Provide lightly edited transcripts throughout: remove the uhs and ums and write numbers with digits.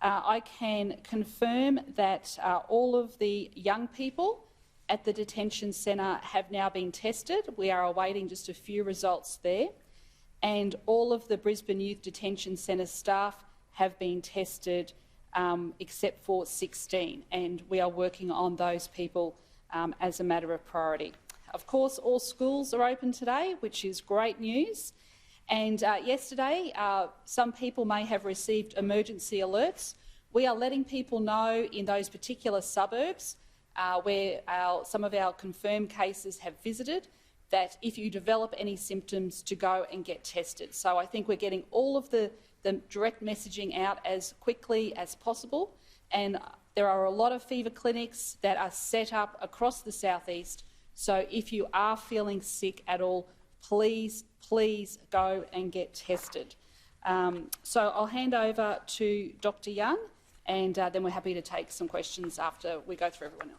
I can confirm that all of the young people at the detention centre have now been tested. We are awaiting just a few results there. And all of the Brisbane Youth Detention Centre staff have been tested except for 16, and we are working on those people as a matter of priority. Of course, all schools are open today, which is great news. And yesterday, some people may have received emergency alerts. We are letting people know in those particular suburbs where some of our confirmed cases have visited that if you develop any symptoms, to go and get tested. So I think we're getting all of the direct messaging out as quickly as possible, and there are a lot of fever clinics that are set up across the southeast. So if you are feeling sick at all, please go and get tested. So I'll hand over to Dr. Young, and then we're happy to take some questions after we go through everyone else.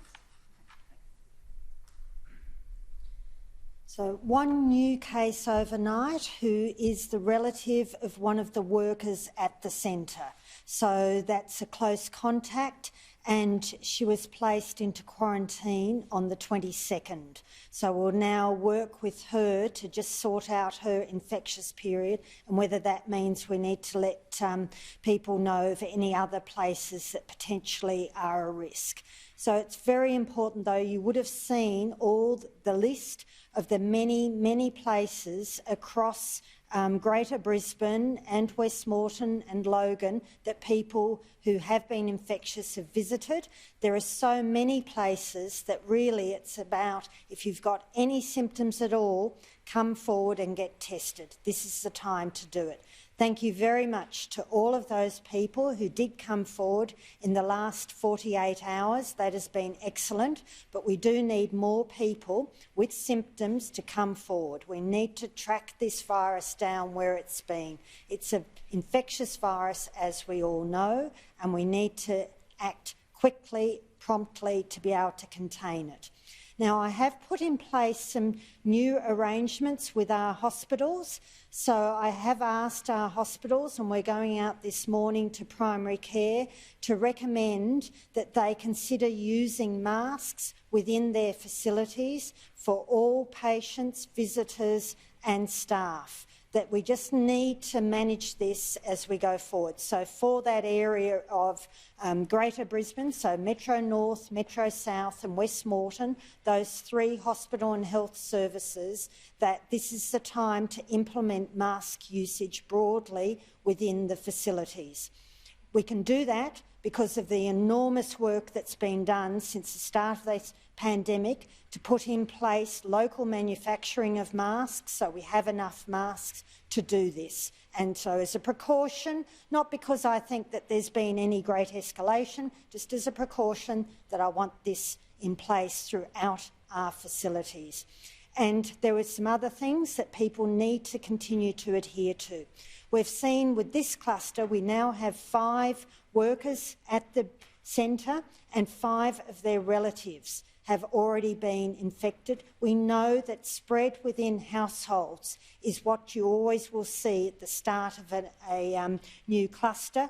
So one new case overnight who is the relative of one of the workers at the centre. So that's a close contact, and she was placed into quarantine on the 22nd. So we'll now work with her to just sort out her infectious period and whether that means we need to let people know of any other places that potentially are a risk. So it's very important, though, you would have seen all the list of the many places across Greater Brisbane and Westmoreton and Logan that people who have been infectious have visited. There are so many places that really it's about, if you've got any symptoms at all, come forward and get tested. This is the time to do it. Thank you very much to all of those people who did come forward in the last 48 hours. That has been excellent, but we do need more people with symptoms to come forward. We need to track this virus down where it's been. It's an infectious virus, as we all know, and we need to act quickly, promptly to be able to contain it. Now, I have put in place some new arrangements with our hospitals. So I have asked our hospitals, and we're going out this morning to primary care, to recommend that they consider using masks within their facilities for all patients, visitors and staff. That we just need to manage this as we go forward. So for that area of Greater Brisbane, so Metro North, Metro South and Westmoreton, those three hospital and health services, that this is the time to implement mask usage broadly within the facilities. We can do that because of the enormous work that's been done since the start of this pandemic to put in place local manufacturing of masks, so we have enough masks to do this. And so as a precaution, not because I think that there's been any great escalation, just as a precaution that I want this in place throughout our facilities. And there were some other things that people need to continue to adhere to. We've seen with this cluster, we now have 5 workers at the centre and 5 of their relatives have already been infected. We know that spread within households is what you always will see at the start of a new cluster,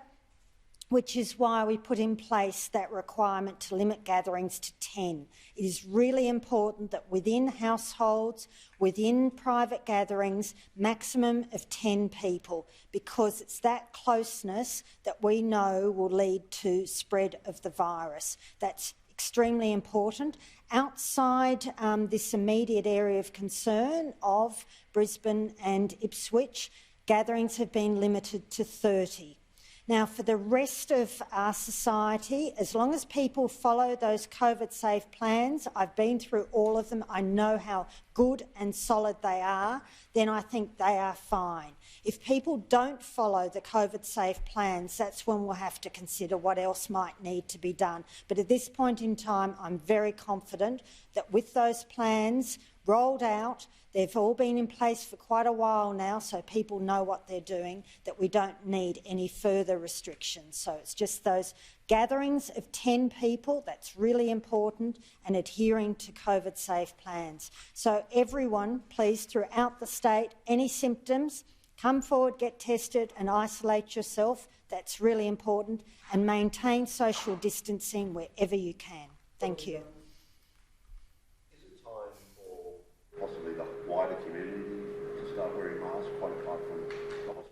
which is why we put in place that requirement to limit gatherings to 10. It is really important that within households, within private gatherings, maximum of 10 people, because it's that closeness that we know will lead to spread of the virus. That's extremely important. Outside this immediate area of concern of Brisbane and Ipswich, gatherings have been limited to 30. Now, for the rest of our society, as long as people follow those COVID-safe plans, I've been through all of them, I know how good and solid they are, then I think they are fine. If people don't follow the COVID-safe plans, that's when we'll have to consider what else might need to be done. But at this point in time, I'm very confident that with those plans rolled out, they've all been in place for quite a while now, so people know what they're doing, that we don't need any further restrictions. So it's just those gatherings of 10 people, that's really important, and adhering to COVID-safe plans. So everyone, please, throughout the state, any symptoms, Come forward, get tested and isolate yourself. That's really important. And maintain social distancing wherever you can. Thank you. Is it time for possibly the wider community to start wearing masks quite apart from the hospital?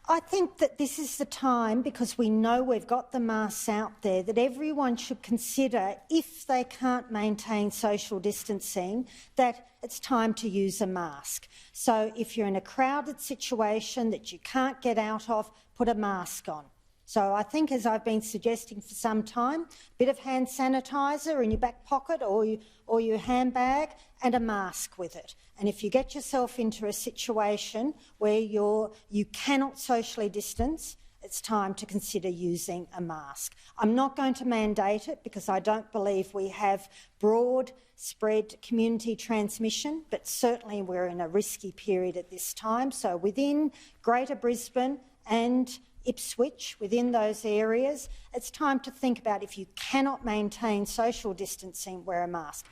I think that this is the time, because we know we've got the masks out there, that everyone should consider, if they can't maintain social distancing, that it's time to use a mask. So if you're in a crowded situation that you can't get out of, put a mask on. So I think, as I've been suggesting for some time, a bit of hand sanitizer in your back pocket or your handbag and a mask with it. And if you get yourself into a situation where you cannot socially distance, it's time to consider using a mask. I'm not going to mandate it because I don't believe we have broad spread community transmission, but certainly we're in a risky period at this time. So within Greater Brisbane and Ipswich, within those areas, it's time to think about, if you cannot maintain social distancing, wear a mask.